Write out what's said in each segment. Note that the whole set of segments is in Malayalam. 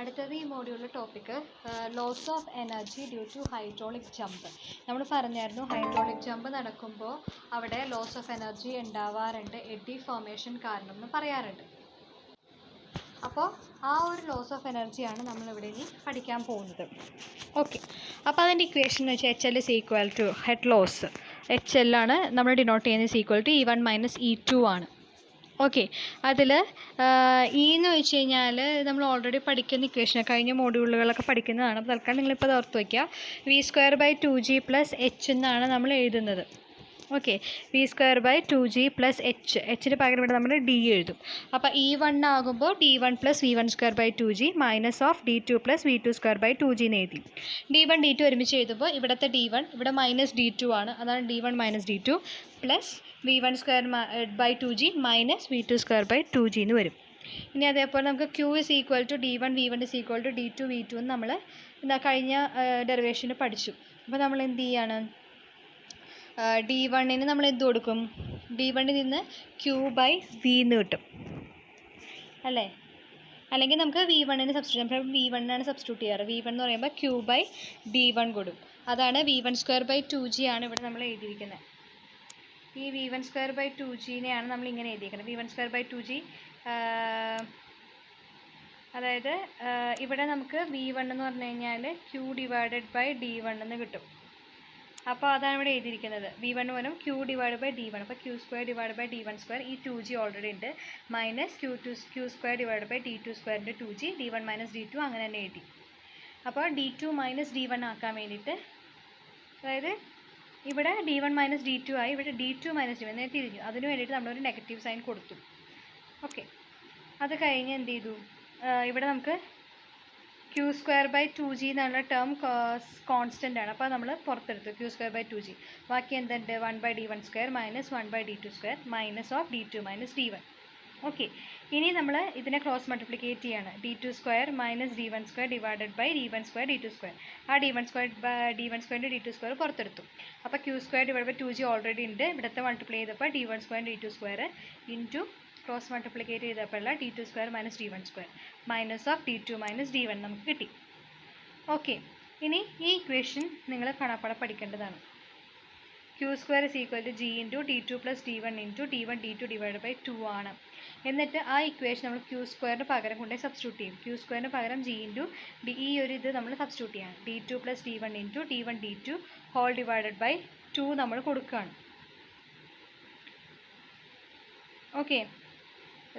അടുത്തത് ഈ മോഡ്യൂളിലെ topic loss of energy due to hydraulic jump. നമ്മൾ പറഞ്ഞായിരുന്നു ഹൈഡ്രോളിക് ജമ്പ് നടക്കുമ്പോൾ അവിടെ ലോസ് ഓഫ് എനർജി ഉണ്ടാവാറുണ്ട്, എഡി ഫോർമേഷൻ കാരണം എന്ന് പറയാറുണ്ട്. അപ്പോൾ ആ ഒരു ലോസ് ഓഫ് എനർജിയാണ് നമ്മളിവിടെ ഇനി പഠിക്കാൻ പോകുന്നത്. ഓക്കെ, അപ്പോൾ അതിൻ്റെ ഇക്വേഷൻ എന്ന് വെച്ചാൽ HL is equal to head loss. HL ആണ് നമ്മൾ ഡിനോട്ട് ചെയ്യുന്നത് equal to E1 minus E2 ആണ്. ഓക്കെ, അതിൽ ഇ എന്ന് വെച്ച് കഴിഞ്ഞാൽ നമ്മൾ ഓൾറെഡി പഠിക്കുന്ന ഇക്വേഷൻ, കഴിഞ്ഞ മോഡ്യൂളുകളൊക്കെ പഠിക്കുന്നതാണ്. അപ്പോൾ തൽക്കാലം നിങ്ങളിപ്പോൾ അത് ഓർത്ത് വയ്ക്കുക. V²/2g പ്ലസ് എച്ച് എന്നാണ് നമ്മൾ എഴുതുന്നത്. ഓക്കെ, V²/2g പ്ലസ് എച്ചിന് പകരം ഇവിടെ നമ്മൾ ഡി എഴുതും. അപ്പോൾ E1 ആകുമ്പോൾ D1 plus V1²/2g minus of D2 plus V2²/2g എന്ന് എഴുതി. D1 D2 ഒരുമിച്ച് എഴുതുമ്പോൾ ഇവിടുത്തെ D1 ഇവിടെ മൈനസ് D2 ആണ്, അതാണ് D1 minus D2 plus V1²/2g minus V2²/2g എന്ന് വരും. ഇനി അതേപോലെ നമുക്ക് Q is equal to D1 V1 is equal to D2 V2 എന്ന് നമ്മൾ കഴിഞ്ഞ ഡെറിവേഷന് പഠിച്ചു. അപ്പോൾ നമ്മൾ എന്ത് ചെയ്യാണ്, D1ന് നമ്മൾ എന്ത് കൊടുക്കും, D1ൽ നിന്ന് Q/V എന്ന് കിട്ടും അല്ലേ. അല്ലെങ്കിൽ നമുക്ക് V1ന് സബ്സ്റ്റിറ്റ്യൂട്ട് ചെയ്യാം. V1 സബ്സ്റ്റിറ്റ്യൂട്ട് ചെയ്യാറ്. V1 എന്ന് പറയുമ്പോൾ Q/D1 കൊടുക്കും. അതാണ് V1²/2g ആണ് ഇവിടെ നമ്മൾ എഴുതിയിരിക്കുന്നത്. ഈ V1²/2gനെയാണ് നമ്മൾ ഇങ്ങനെ എഴുതിയിരിക്കുന്നത്. V1²/2g അതായത് ഇവിടെ നമുക്ക് V1 എന്ന് പറഞ്ഞു കഴിഞ്ഞാൽ Q/D1 എന്ന് കിട്ടും. അപ്പോൾ അതാണ് ഇവിടെ എഴുതിയിരിക്കുന്നത്. V1 വരും Q/D1. അപ്പോൾ Q²/D1², ഈ 2g ഓൾറെഡി ഉണ്ട്, minus Q²/D2²ൻ്റെ 2g, D1 minus D2 അങ്ങനെ തന്നെ എഴുതി. അപ്പോൾ D2 മൈനസ് D1 ആക്കാൻ വേണ്ടിയിട്ട്, അതായത് ഇവിടെ D1 മൈനസ് D2 ആയി, ഇവിടെ D2 മൈനസ് D1 നേരെ തിരിഞ്ഞു. അതിന് വേണ്ടിയിട്ട് നമ്മളൊരു നെഗറ്റീവ് സൈൻ കൊടുത്തു. ഓക്കെ, അത് കഴിഞ്ഞ് എന്ത് ചെയ്തു, ഇവിടെ നമുക്ക് Q²/2g എന്നുള്ള ടേം കോൺസ്റ്റൻ്റ് ആണ്. അപ്പോൾ നമ്മൾ പുറത്തെടുത്തു Q²/2g. ബാക്കി എന്തുണ്ട്, 1/D1² minus 1/D2² minus of D2 minus D1. Okay, ഇനി നമ്മൾ ഇതിനെ ക്രോസ് മൾട്ടിപ്ലിക്കേറ്റ് ചെയ്യാണ്. D2² minus D1² divided by D1² D2². ആ D1²ൻ്റെ D2² പുറത്തെടുത്തു. അപ്പോൾ Q²/2g ഓൾറെഡി ഉണ്ട്, ഇവിടുത്തെ മൾട്ടിപ്ലൈ ചെയ്തപ്പോൾ D1² D2² into cross multiplicate ചെയ്തപ്പോഴുള്ള D2² minus D1² minus of D2 minus D1 നമുക്ക് കിട്ടി. ഓക്കെ, ഇനി ഈ ഇക്വേഷൻ നിങ്ങൾ കാണാപ്പാടെ പഠിക്കേണ്ടതാണ്. Q² is equal to G into D2 plus D1 into D1 D2 divide by 2 ആണ്. എന്നിട്ട് ആ ഇക്വേഷൻ നമ്മൾ Q²ന് പകരം കൊണ്ടുപോയി സബ്സ്റ്റിറ്റ്യൂട്ട് ചെയ്യും. Q²ന് പകരം G ഇൻറ്റു ഈ ഒരു ഇത് നമ്മൾ സബ്സ്റ്റിറ്റ്യൂട്ട് ചെയ്യണം. D2 plus D1 into D1 D2 whole divided by 2 നമ്മൾ കൊടുക്കുകയാണ്. ഓക്കെ,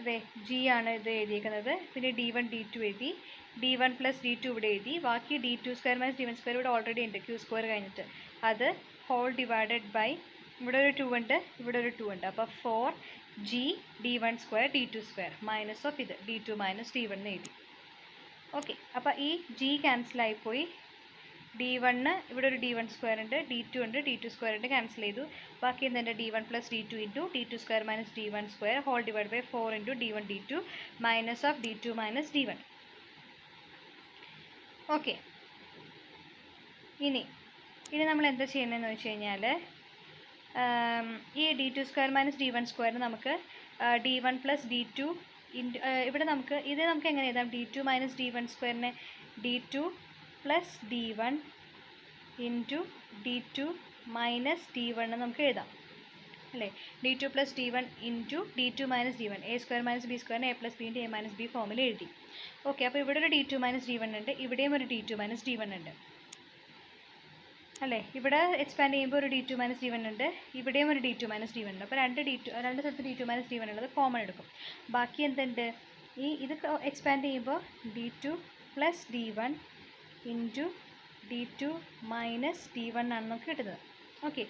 അതെ G ആണ് ഇത് എഴുതിയിരിക്കുന്നത്. പിന്നെ D1 D2 എഴുതി, D1 പ്ലസ് D2 ഇവിടെ എഴുതി. ബാക്കി D2² മൈനസ് D1² ഇവിടെ ഓൾറെഡി ഉണ്ട്, Q² കഴിഞ്ഞിട്ട്. അത് ഹോൾ ഡിവൈഡഡ് ബൈ, ഇവിടെ ഒരു 2 ഉണ്ട്, ഇവിടെ ഒരു 2 ഉണ്ട്. അപ്പോൾ 4G D1² D2² minus of ഇത് D2 മൈനസ് D1 എന്ന് എഴുതി. ഓക്കെ, അപ്പോൾ ഈ G ക്യാൻസലായിപ്പോയി. D1 ഇവിടെ ഒരു D1² ഉണ്ട്, D2 ഉണ്ട്, D2² ഉണ്ട്, ക്യാൻസൽ ചെയ്തു. ബാക്കി എന്തുണ്ട്, D1 plus D2 into D2² minus D1² whole divide by 4 into D1 D2 minus of D2 minus D1. Okay, ഇനി നമ്മൾ എന്താ ചെയ്യുന്നതെന്ന് വെച്ച് കഴിഞ്ഞാൽ, ഈ D2² മൈനസ് D1² നമുക്ക് D1 പ്ലസ് D2 ഇൻറ്റു ഇവിടെ നമുക്ക് എങ്ങനെ എഴുതാം, D2 minus D1² D2 plus D1 into D2 minus D1 നമുക്ക് എഴുതാം അല്ലേ. D2 plus D1 into D2 minus D1, A² minus B² A plus B into A minus B ഫോമിൽ എഴുതി. ഓക്കെ, അപ്പോൾ ഇവിടെ ഒരു D2 മൈനസ് D1 ഉണ്ട്, ഇവിടെയും ഒരു D2 മൈനസ് D1 ഉണ്ട് അല്ലേ. ഇവിടെ എക്സ്പാൻഡ് ചെയ്യുമ്പോൾ ഒരു D2 മൈനസ് D1 ഉണ്ട്, ഇവിടെയും ഒരു D2 മൈനസ് D1 ഉണ്ട്. അപ്പോൾ രണ്ട് സ്ഥലത്ത് D2 മൈനസ് D1 ഉള്ളത് കോമൺ എടുക്കും. ബാക്കി എന്തുണ്ട്, ഇത് എക്സ്പാൻഡ് ചെയ്യുമ്പോൾ D2 plus D1 into D2 minus D1 ആണ് നമുക്ക് കിട്ടുന്നത്. ഓക്കെ,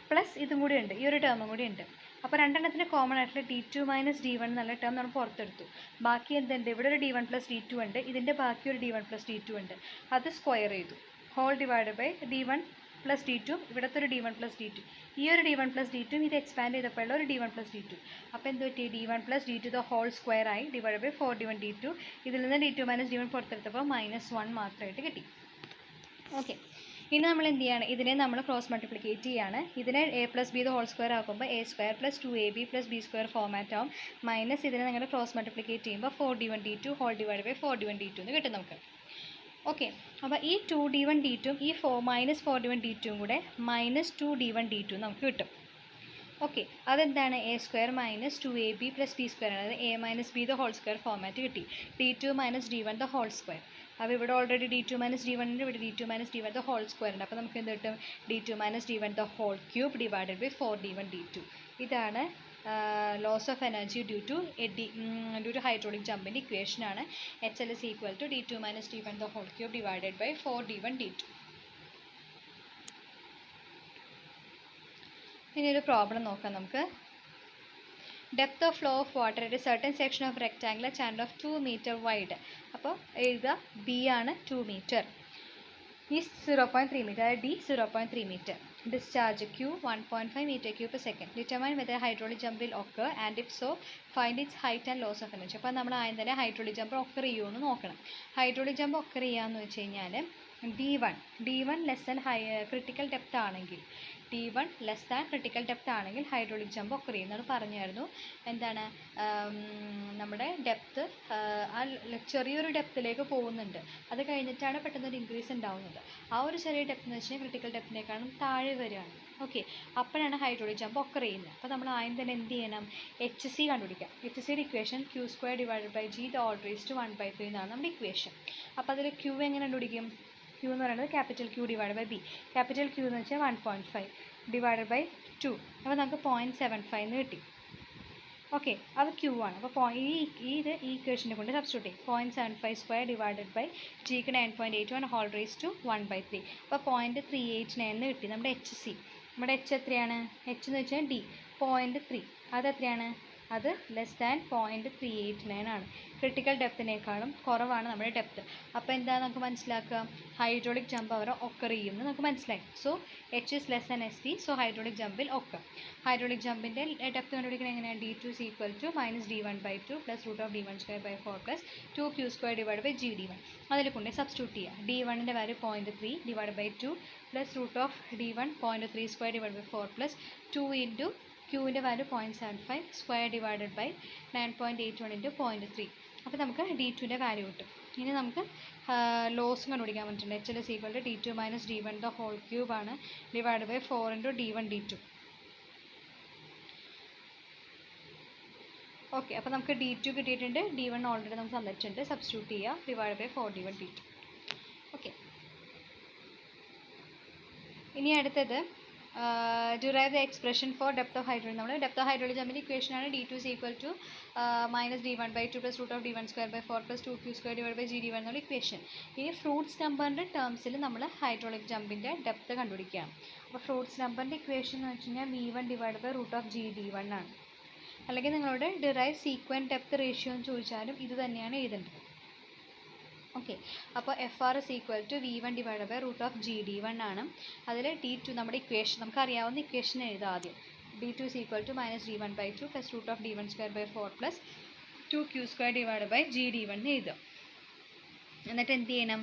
പ്ലസ് ഇതും കൂടി ഉണ്ട്, ഈ ഒരു ടേമും കൂടി ഉണ്ട്. അപ്പോൾ രണ്ടെണ്ണത്തിന് കോമൺ ആയിട്ടുള്ള D2 മൈനസ് D1 എന്നുള്ള ടേം നമ്മൾ പുറത്തെടുത്തു. ബാക്കി എന്തുണ്ട്, ഇവിടെ ഒരു D1 പ്ലസ് D2 ഉണ്ട്, ഇതിൻ്റെ ബാക്കി ഒരു D1 പ്ലസ് D2 ഉണ്ട്, അത് സ്ക്വയർ ചെയ്തു. Whole divide by D1 plus D2, ഇവിടുത്തെ ഒരു D1 പ്ലസ് D2, ഈ ഒരു D1 പ്ലസ് D2 ഇത് എക്സ്പാൻഡ് ചെയ്തപ്പോഴുള്ള ഒരു D1 പ്ലസ് D2. അപ്പോൾ എന്ത് പറ്റി, D1 plus D2 the whole square ആയി, ഡിവൈഡ് ബൈ 4 D1 D2. ഇതിൽ നിന്ന് D2 മൈനസ് D1 പുറത്തെടുത്തപ്പോൾ -1 മാത്രമായിട്ട് കിട്ടി. ഓക്കെ, ഇനി നമ്മൾ എന്ത് ചെയ്യാണ്, ഇതിനെ നമ്മൾ ക്രോസ് മൾട്ടിപ്ലിക്കേറ്റ് ചെയ്യാണ്. ഇതിനെ a plus B whole square ആക്കുമ്പോൾ a square plus 2ab plus B square format ആവും. മൈനസ് ഇതിനെ നിങ്ങൾ ക്രോസ് മൾട്ടിപ്ലിക്കേറ്റ് ചെയ്യുമ്പോൾ 4d1d2 whole divide by 4d1d2 എന്ന് കിട്ടും നമുക്ക്. ഓക്കെ, അപ്പോൾ ഈ 2d1d2 ഈ മൈനസ് 4d1d2 കൂടെ മൈനസ് 2d1d2 നമുക്ക് കിട്ടും. ഓക്കെ, അതെന്താണ്, a square minus 2ab plus B square ആണ്. അതായത് a minus B whole square format കിട്ടി. d2 minus d1 whole square. അപ്പോൾ ഇവിടെ ഓൾറെഡി d2 മൈനസ് d1 ഉണ്ട്, ഇവിടെ d2 minus d1 whole square ഉണ്ട്. അപ്പോൾ നമുക്ക് എന്ത് കിട്ടും, d2 minus d1 whole cube divided by 4d1d2. ഇതാണ് loss of energy due to hydraulic ജമ്പിൻ്റെ ഇക്വേഷനാണ്. HL is equal to d2 minus d1 whole cube divided by 4d1d2. ഇനി ഒരു പ്രോബ്ലം നോക്കാം നമുക്ക്. Depth of flow of water at a certain section of rectangular channel of 2 metre wide. അപ്പോൾ എഴുതുക, ബി ആണ് 2 മീറ്റർ, ഈ 0.3 മീറ്റർ, അതായത് D 0.3 metre. Discharge Q 1.5 meter cube per second. Determine whether hydraulic jump will occur and if so find its height and loss of energy. അപ്പോൾ നമ്മൾ ആദ്യം തന്നെ ഹൈഡ്രോളിക് ജമ്പ് ഒക്കർ ചെയ്യുമെന്ന് നോക്കണം. ഹൈഡ്രോളിക് ജമ്പ് ഒക്കർ ചെയ്യാമെന്ന് വെച്ച് കഴിഞ്ഞാൽ D1 less than critical depth ആണെങ്കിൽ D1 less than critical depth ആണെങ്കിൽ ഹൈഡ്രോളിക് ജമ്പ് ഒക്കർ ചെയ്യുന്നത് പറഞ്ഞായിരുന്നു. എന്താണ്, നമ്മുടെ ഡെപ്ത് ആ ചെറിയൊരു ഡെപ്തിലേക്ക് പോകുന്നുണ്ട്, അത് കഴിഞ്ഞിട്ടാണ് പെട്ടെന്നൊരു ഇൻക്രീസ് ഉണ്ടാവുന്നത്. ആ ഒരു ചെറിയ ഡെപ്ത് എന്ന് വെച്ചാൽ ക്രിട്ടിക്കൽ ഡെപ്തിനേക്കാളും താഴെ വരികയാണ്. ഓക്കെ, അപ്പോഴാണ് ഹൈഡ്രോളിക് ജമ്പ് ഒക്കർ ചെയ്യുന്നത്. അപ്പോൾ നമ്മൾ ആദ്യം തന്നെ എന്ത് ചെയ്യണം, HC കണ്ടുപിടിക്കാം. HCയുടെ equation Q² divided by G the whole raised to 1/3 എന്നാണ് നമ്മുടെ ഇക്വേഷൻ. അപ്പോൾ അതിൽ Q എങ്ങനെ കണ്ടുപിടിക്കും, Q എന്ന് പറയുന്നത് capital Q divide by B. Capital Q എന്ന് വെച്ചാൽ 1.5 ഡിവൈഡഡ് ബൈ 2, അപ്പോൾ നമുക്ക് 0.75 എന്ന് കിട്ടി. ഓക്കെ, അത് Q ആണ്. അപ്പോൾ ഈ ഇക്വേഷനെ കൊണ്ട് സബ്സ്റ്റിറ്റ്യൂട്ട് ചെയ്യും. 0.75 സ്ക്വയർ ഡിവൈഡഡ് ബൈ ജിക്ക് 9.81 ഹോൾ റേസ് ടു 1/3. അപ്പോൾ 0.389 എന്ന് കിട്ടി നമ്മുടെ HC. നമ്മുടെ H എത്രയാണ്, H എന്ന് വെച്ചാൽ D 0.3, അതെത്രയാണ്, അത് ലെസ് ദാൻ 0.389 ആണ്. ക്രിട്ടിക്കൽ ഡെപ്തിനേക്കാളും കുറവാണ് നമ്മുടെ ഡെപ്ത്. അപ്പോൾ എന്താ നമുക്ക് മനസ്സിലാക്കുക, ഹൈഡ്രോളിക് ജമ്പ് അവർ ഒക്കർ ചെയ്യുമെന്ന് നമുക്ക് മനസ്സിലായി. So H is less than SC, so hydraulic ജമ്പിൽ ഒക്കർ. ഹൈഡ്രോളിക് ജമ്പിൻ്റെ ഡെപ്ത് കണ്ടുപിടിക്കുന്നത് എങ്ങനെയാണ്, D2 is equal to minus d1/2 plus root of d1² / 4 plus 2q² divide by GD1. അതിൽ കൊണ്ട് സബ്സ്റ്റിറ്റ്യൂട്ട് ചെയ്യുക. D1ൻ്റെ value 0.3 divide by 2 plus root of D1 0.32 divide by 4 plus 2 into Qൻ്റെ value 0.75 square divided by 9.81 into 0.3. അപ്പോൾ നമുക്ക് D2ൻ്റെ വാല്യൂ കിട്ടും. ഇനി നമുക്ക് ലോസും കണ്ടുപിടിക്കാൻ പറ്റുന്നുണ്ട്. HL is equal to D2 minus D1 the whole cube ആണ് divide by 4 into D1/D2. Okay, അപ്പോൾ നമുക്ക് D2 കിട്ടിയിട്ടുണ്ട്, D1 ഓൾറെഡി നമുക്ക് തന്നിട്ടുണ്ട്, സബ്സ്റ്റിറ്റ്യൂട്ട് ചെയ്യുക, ഡിവൈഡ് ബൈ 4D1/D2. ഓക്കെ, ഇനി അടുത്തത് derive the expression for depth of hydraulic. നമ്മൾ ഡെപ്ത് ഓഫ് ഹൈഡ്രോളിക് ജമ്പിൻ്റെ ഇക്വേഷനാണ് D2 is equal to minus d1/2 plus root of d1² / 4 plus 2q² divide by GD1 എന്നുള്ള ഇക്വേഷൻ. ഇനി ഫ്രൂട്ട്സ് നമ്പറിൻ്റെ ടേംസിൽ നമ്മൾ ഹൈഡ്രോളിക് ജമ്പിൻ്റെ ഡെപ്ത് കണ്ടുപിടിക്കുകയാണ്. അപ്പോൾ ഫ്രൂട്ട്സ് നമ്പറിൻ്റെ ഇക്വേഷൻ എന്ന് വെച്ച് കഴിഞ്ഞാൽ V1 divide by root of GD1 ആണ്. അല്ലെങ്കിൽ നിങ്ങളോട് ഡിറൈവ് സീക്വൻറ്റ് ഡെപ്ത് റേഷ്യോ എന്ന് ചോദിച്ചാലും ഇത് തന്നെയാണ് എഴുതേണ്ടത്. ഓക്കെ, അപ്പോൾ FR is equal to V1 divide by root of GD1 ആണ്. അതിൽ D2 നമ്മുടെ ഇക്വേഷൻ നമുക്കറിയാവുന്ന ഇക്വേഷൻ എഴുതാം ആദ്യം. D2 is equal to minus d1/2 plus root of d1² / 4 plus 2q² divide by GD1 എഴുതാം. എന്നിട്ട് എന്ത് ചെയ്യണം,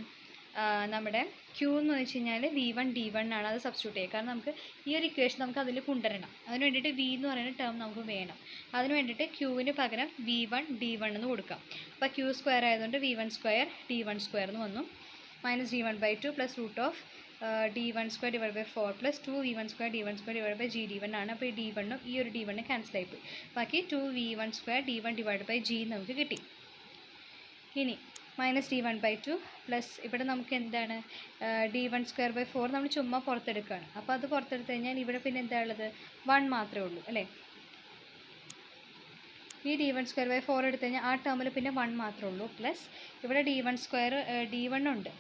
നമ്മുടെ Q എന്ന് വെച്ച് കഴിഞ്ഞാൽ V1 D1 ആണ്, അത് സബ്സ്റ്റിറ്റ്യൂട്ട് ചെയ്യുക. കാരണം നമുക്ക് ഈ ഒരു ഇക്വേഷൻ നമുക്ക് അതിൽ കൊണ്ടുവരണം. അതിന് വേണ്ടിയിട്ട് V എന്ന് പറയുന്ന ടേം നമുക്ക് വേണം. അതിന് വേണ്ടിയിട്ട് Qന് പകരം V1 D1 എന്ന് കൊടുക്കാം. അപ്പോൾ Q² ആയതുകൊണ്ട് V1² D1² എന്ന് വന്നു. Minus d1/2 plus root of d1² divide by 4 plus 2V1² D1² divide by GD1 ആണ്. അപ്പോൾ ഈ D1ഉം ഈ ഒരു D1 ക്യാൻസൽ ആയിപ്പോയി. ബാക്കി 2V1² D1 divide by G നമുക്ക് കിട്ടി. ഇനി മൈനസ് d1/2 പ്ലസ് ഇവിടെ നമുക്ക് എന്താണ് d1² / 4 നമ്മൾ ചുമ്മാ പുറത്തെടുക്കുകയാണ്. അപ്പോൾ അത് പുറത്തെടുത്ത് കഴിഞ്ഞാൽ ഇവിടെ പിന്നെ എന്താ ഉള്ളത്, 1 മാത്രമേ ഉള്ളൂ അല്ലേ. ഈ d1² / 4 എടുത്തു കഴിഞ്ഞാൽ ആ ടേമിൽ പിന്നെ 1 മാത്രമേ ഉള്ളൂ. പ്ലസ് ഇവിടെ D1 ഉണ്ട്,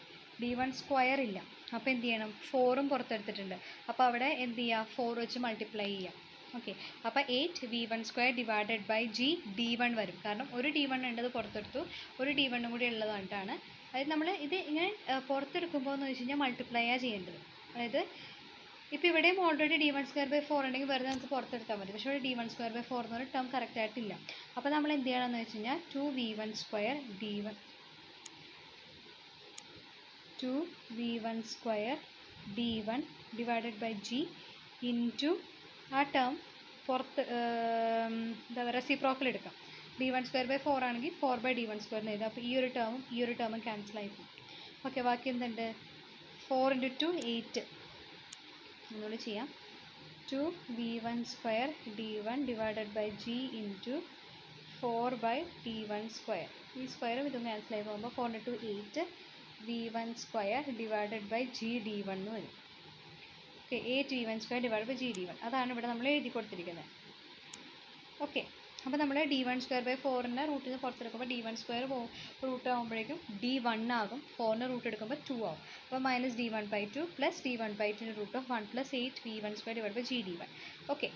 D1² ഇല്ല. അപ്പോൾ എന്ത് ചെയ്യണം, 4ഉം പുറത്തെടുത്തിട്ടുണ്ട്. അപ്പോൾ അവിടെ എന്ത് ചെയ്യുക, 4 വെച്ച് മൾട്ടിപ്ലൈ ചെയ്യാം. ഓക്കെ, അപ്പോൾ 8V1² ഡിവൈഡഡ് ബൈ GD1 വരും. കാരണം ഒരു D1 ഉണ്ടത് പുറത്തെടുത്തു, ഒരു D1 കൂടി ഉള്ളതുകൊണ്ടാണ്. അതായത് നമ്മൾ ഇത് ഇങ്ങനെ പുറത്തെടുക്കുമ്പോൾ എന്ന് വെച്ച് കഴിഞ്ഞാൽ മൾട്ടിപ്ലൈയാണ് ചെയ്യേണ്ടത്. അതായത് ഇപ്പോൾ ഇവിടെയും ഓൾറെഡി d1² / 4 ഉണ്ടെങ്കിൽ വെറുതെ നമുക്ക് പുറത്തെടുത്താൽ മതി. പക്ഷേ ഇവിടെ d1² / 4 എന്ന് പറഞ്ഞ ടേം കറക്റ്റ് ആയിട്ടില്ല. അപ്പോൾ നമ്മൾ എന്ത് ചെയ്യണമെന്ന് വെച്ച് കഴിഞ്ഞാൽ 2V1² d1 divided by G into ആ ടേം പുറത്ത് എന്താ പറയുക റെസിപ്രോക്കൽ എടുക്കാം. d1² 4 ആണെങ്കിൽ 4/d1² എഴുതാം. അപ്പോൾ ഈ ഒരു ടേമും ക്യാൻസൽ ആയി പോകും. ഓക്കെ, ബാക്കി എന്തുണ്ട്? 4 × 2 8. ഒന്നുകൂടി ചെയ്യാം. 2v1² d1 divided by G into 4/d1². ഈ സ്ക്വയറും ഇതും ക്യാൻസൽ ആയി പോകുമ്പോൾ 4 × 2 8 v1² divided by G d1 എന്ന് വരും. Okay, 8v1² divide by G d1 അതാണ് ഇവിടെ നമ്മൾ എഴുതി കൊടുത്തിരിക്കുന്നത്. ഓക്കെ, അപ്പോൾ നമ്മൾ d1² 4ൻ്റെ റൂട്ടിൽ നിന്ന് പുറത്തെടുക്കുമ്പോൾ d1² റൂട്ട് ആകുമ്പോഴേക്കും d1 ആകും. 4ൻ്റെ റൂട്ട് എടുക്കുമ്പോൾ 2 ആകും. അപ്പോൾ -d1/2 plus d1/2 root of 1 + 8v1² divide by G d1. Okay,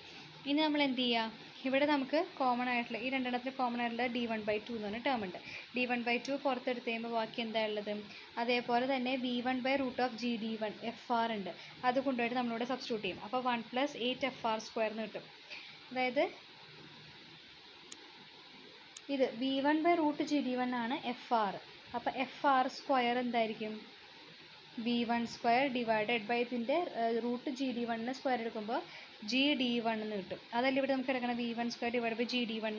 ഇനി നമ്മൾ എന്ത് ചെയ്യുക? ഇവിടെ നമുക്ക് കോമൺ ആയിട്ടുള്ള ഈ രണ്ടെണ്ണത്തിൽ കോമൺ ആയിട്ടുള്ള d1/2 എന്ന് പറഞ്ഞ ടേം ഉണ്ട്. d1/2 പുറത്തെടുത്ത് കഴിയുമ്പോൾ ബാക്കി എന്താ ഉള്ളത്? അതേപോലെ തന്നെ v1/√ of G d1 fr ഉണ്ട്. അത് കൊണ്ടുപോയിട്ട് നമ്മളിവിടെ സബ്സ്റ്റിറ്റ്യൂട്ട് ചെയ്യും. അപ്പോൾ 1 + 8fr² എന്ന് കിട്ടും. അതായത് ഇത് v1/√ ജി d1 ആണ് fr. അപ്പോൾ fr² എന്തായിരിക്കും? v1² ഡിവൈഡഡ് ബൈ ഇതിൻ്റെ റൂട്ട് ജി d1 സ്ക്വയർ എടുക്കുമ്പോൾ ജി d1 എന്ന് കിട്ടും. അതല്ല ഇവിടെ നമുക്ക് എടുക്കണം v1² divide by G d1.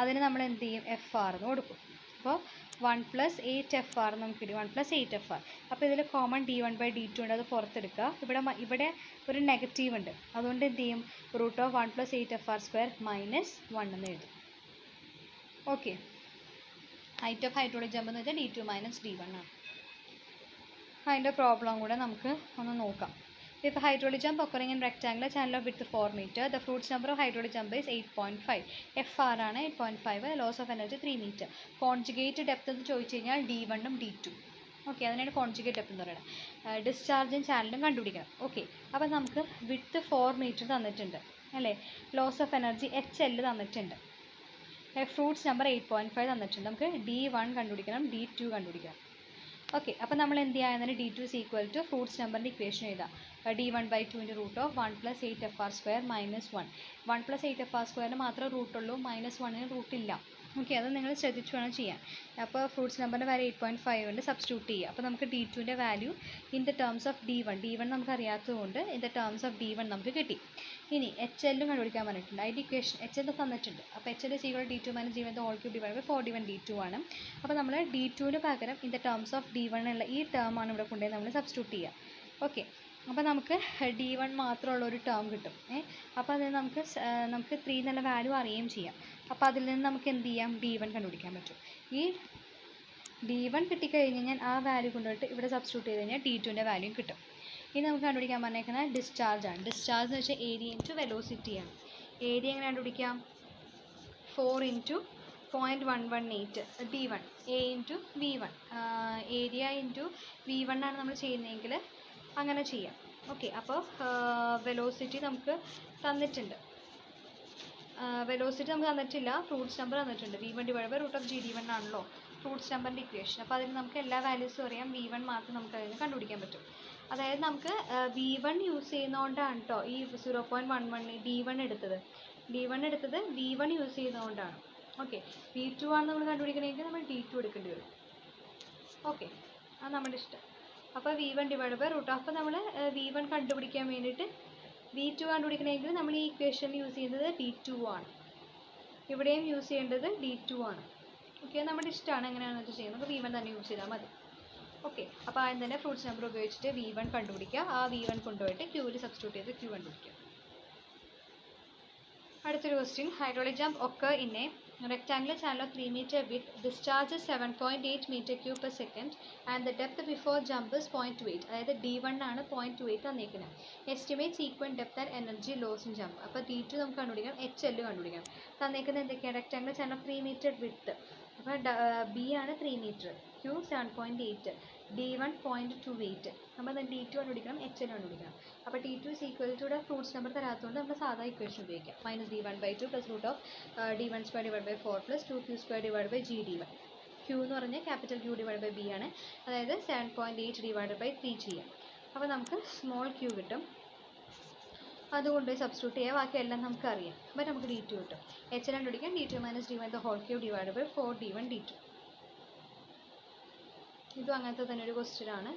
അതിന് നമ്മൾ എന്ത് ചെയ്യും? fr എന്ന് കൊടുക്കും. അപ്പോൾ 1 + 8fr നമുക്ക് കിട്ടി. 1 + 8fr. അപ്പോൾ ഇതിൽ കോമൺ d1/d2 ഉണ്ട്. അത് പുറത്തെടുക്കുക. ഇവിടെ ഒരു നെഗറ്റീവ് ഉണ്ട്. അതുകൊണ്ട് എന്ത് ചെയ്യും? √ ഓഫ് 1 + 8fr² - 1 എന്ന് എഴുതും. Okay, height of hydraulic jump എന്ന് വെച്ചാൽ d2 - d1 ആണ്. അതിൻ്റെ പ്രോബ്ലം കൂടെ നമുക്ക് ഒന്ന് നോക്കാം. If a hydraulic jump occurring in rectangular channel of width 4 meter, the Froude's number of hydraulic jump is 8.5. FR ആണ് 8.5. Loss of energy 3 meter. Conjugate depth എന്ന് ചോദിച്ചു കഴിഞ്ഞാൽ d1 ഉം d2. ഓക്കെ, അതിനാണ് കോൺജുഗേറ്റ് ഡെപ്ത് എന്ന് പറയുന്നത്. ഡിസ്ചാർജും ചാനലും കണ്ടുപിടിക്കണം. ഓക്കെ, അപ്പോൾ നമുക്ക് വിഡ്ത്ത് 4 മീറ്റർ തന്നിട്ടുണ്ട് അല്ലേ? ലോസ് ഓഫ് എനർജി HL തന്നിട്ടുണ്ട്. ഫ്രൂട്ട്സ് നമ്പർ 8.5 തന്നിട്ടുണ്ട്. നമുക്ക് d1 കണ്ടുപിടിക്കണം, d2 കണ്ടുപിടിക്കണം. ഓക്കെ, അപ്പോൾ നമ്മൾ എന്ത് ചെയ്യാൻ? d2 = ഫ്രൂട്ട്സ് നമ്പറിൻ്റെ ഇക്വേഷൻ എഴുതാം. d1/2 root of 1 + 8fr² - 1. 1 + 8fr² മാത്രമേ റൂട്ടുള്ളൂ, -1 റൂട്ടില്ല. ഓക്കെ, അത് നിങ്ങൾ ശ്രദ്ധിച്ചു വേണം ചെയ്യാൻ. അപ്പോൾ ഫ്രൂട്ട്സ് നമ്പറിൻ്റെ വാല്യൂ 8.5 കൊണ്ട് സബ്സ്റ്റിറ്റ്യൂട്ട് ചെയ്യുക. അപ്പോൾ നമുക്ക് d2ൻ്റെ value in the terms of d1 നമുക്ക് അറിയാത്തതുകൊണ്ട് in the terms of d1 നമുക്ക് കിട്ടി. ഇനി HL കണ്ടുപിടിക്കാൻ പറഞ്ഞിട്ടുണ്ട്. അതിൻ്റെ ഇക്വേഷൻ HL തന്നിട്ടുണ്ട്. അപ്പോൾ HL = d2 - d1 3 divide by 4d1 d2 ആണ്. അപ്പോൾ നമ്മൾ d2ന് പകരം in the terms of d1 ഉള്ള ഈ ടേം ആണ് ഇവിടെ കൊണ്ടുപോയി നമ്മൾ സബ്സ്റ്റിറ്റ്യൂട്ട് ചെയ്യുക. ഓക്കെ, അപ്പോൾ നമുക്ക് d1 മാത്രമുള്ള ഒരു ടേം കിട്ടും. അപ്പോൾ അതിന് നമുക്ക് 3 എന്നുള്ള വാല്യൂ അറിയുകയും ചെയ്യാം. അപ്പോൾ അതിൽ നിന്ന് നമുക്ക് എന്ത് ചെയ്യാം? d1 കണ്ടുപിടിക്കാൻ പറ്റും. ഈ d1 കിട്ടിക്കഴിഞ്ഞ് കഴിഞ്ഞാൽ ആ വാല്യൂ കൊണ്ടുപോയിട്ട് ഇവിടെ സബ്സ്റ്റിറ്റ്യൂട്ട് ചെയ്ത് കഴിഞ്ഞാൽ d2ൻ്റെ വാല്യൂ കിട്ടും. ഇനി നമുക്ക് കണ്ടുപിടിക്കാൻ പറഞ്ഞേക്കുന്നത് ഡിസ്ചാർജ് ആണ്. ഡിസ്ചാർജ് എന്ന് വെച്ചാൽ ഏരിയ ഇൻറ്റു വെലോസിറ്റി ആണ്. ഏരിയ എങ്ങനെ കണ്ടുപിടിക്കാം? 4 × 0.118 d1 a into v1. Area into v1 ആണ് നമ്മൾ ചെയ്യുന്നതെങ്കിൽ അങ്ങനെ ചെയ്യാം. ഓക്കെ, അപ്പോൾ വെലോസിറ്റി നമുക്ക് തന്നിട്ടുണ്ട്. വെലോസിറ്റി നമുക്ക് തന്നിട്ടില്ല, ഫ്രൂട്ട്സ് നമ്പർ തന്നിട്ടുണ്ട്. v1 divide by √ of G d1 ആണല്ലോ ഫ്രൂട്ട്സ് നമ്പറിൻ്റെ ഇക്വേഷൻ. അപ്പോൾ അതിന് നമുക്ക് എല്ലാ വാല്യൂസും അറിയാം. v1 മാത്രം നമുക്ക് അതിന് കണ്ടുപിടിക്കാൻ പറ്റും. അതായത് നമുക്ക് v1 യൂസ് ചെയ്യുന്നതുകൊണ്ടാണ് കേട്ടോ ഈ 0.11 d1 എടുത്തത്. v1 use ചെയ്യുന്നതുകൊണ്ടാണ്. ഓക്കെ, v2 ആണ് നമ്മൾ കണ്ടുപിടിക്കണമെങ്കിൽ നമ്മൾ d2 എടുക്കേണ്ടി വരും. ഓക്കെ, അത് നമ്മുടെ ഇഷ്ടം. അപ്പോൾ v1 ഡിവൈഡ് ബൈ √ അപ്പോൾ നമ്മൾ v1 കണ്ടുപിടിക്കാൻ വേണ്ടിയിട്ട് v2 കണ്ടുപിടിക്കണമെങ്കിൽ നമ്മൾ ഈ ഇക്വേഷൻ യൂസ് ചെയ്യുന്നത് d2 ആണ്. ഇവിടെയും യൂസ് ചെയ്യേണ്ടത് d2 ആണ്. ഓക്കെ, നമ്മുടെ ഇഷ്ടമാണ് എങ്ങനെയാണെന്ന് വെച്ചാൽ ചെയ്യുന്നത്. നമുക്ക് v1 തന്നെ യൂസ് ചെയ്താൽ മതി. ഓക്കെ, അപ്പോൾ ആദ്യം തന്നെ ഫ്രൂട്ട്സ് നമ്പർ ഉപയോഗിച്ചിട്ട് v1 കണ്ടുപിടിക്കുക. ആ v1 കൊണ്ടുപോയിട്ട് q സബ്സ്റ്റിറ്റ്യൂട്ട് ചെയ്ത് q കണ്ടുപിടിക്കുക. അടുത്തൊരു question. Hydraulic jump occur in a rectangular channel of 3 meter width, discharges 7.8 m³/s and the depth before jump is 0.28. അതായത് d1 ആണ് 0.28 തന്നിരിക്കുന്നത്. Estimate sequent depth and energy loss in jump. അപ്പോൾ d2 നമുക്ക് കണ്ടുപിടിക്കണം, HL കണ്ടുപിടിക്കണം. തന്നിരിക്കുന്നത് എന്തൊക്കെയാണ്? Rectangular channel of 3 meter width. അപ്പോൾ b ആണ് 3 meter, q 7.8, d1 0.28. നമ്മൾ then d2 കണ്ടുപിടിക്കണം, HL കണ്ടുപിടിക്കണം. അപ്പോൾ d2 = ഫ്രൂട്ട്സ് നമ്പർ തരാത്തതുകൊണ്ട് നമ്മൾ സാധാ ഇക്വേഷൻ ഉപയോഗിക്കാം. -d1/2 + √ of d1² divide by 4 + 2q² divide by g d1. q എന്ന് പറഞ്ഞാൽ capital Q divide by b ആണ്. അതായത് 7.8 ഡിവൈഡ് ബൈ 3 ചെയ്യാം. അപ്പോൾ നമുക്ക് സ്മോൾ q കിട്ടും. അതുകൊണ്ട് സബ്സ്റ്റിറ്റ്യൂട്ട് ചെയ്യുക. ബാക്കിയെല്ലാം നമുക്ക് അറിയാം. അപ്പോൾ നമുക്ക് d2 കിട്ടും. HL കണ്ടുപിടിക്കാം. d2 - d1 divide by 4d1 d2. ഇതും അങ്ങനത്തെ തന്നെ ഒരു ക്വസ്റ്റ്യൻ ആണ്.